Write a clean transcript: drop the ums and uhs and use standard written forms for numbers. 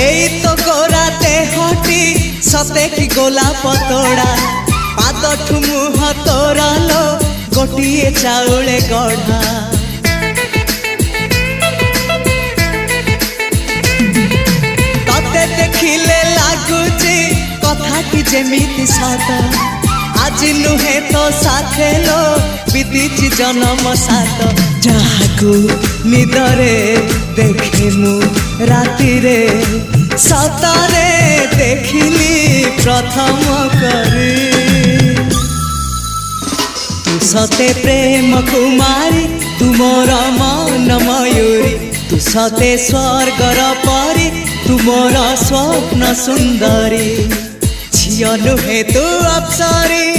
एई तो गोरा देहटी सते कि गोलाप तोड़ा पाद मुह तोरा लो गोटिए चाउले गढ़ा तते देखिले लागुची कथाटी जेमिति सत आज नुहे तो साथे लो बीतीची जन्म सात जहाकू निदरे देखे मु राति रे सतरे देखिली प्रथम करी तू सते प्रेम कुमारी तू मोर मन मयूरी तू सते स्वर्गर परी तू मोर स्वप्न सुंदरी झियो नुहे तू अप्सरी।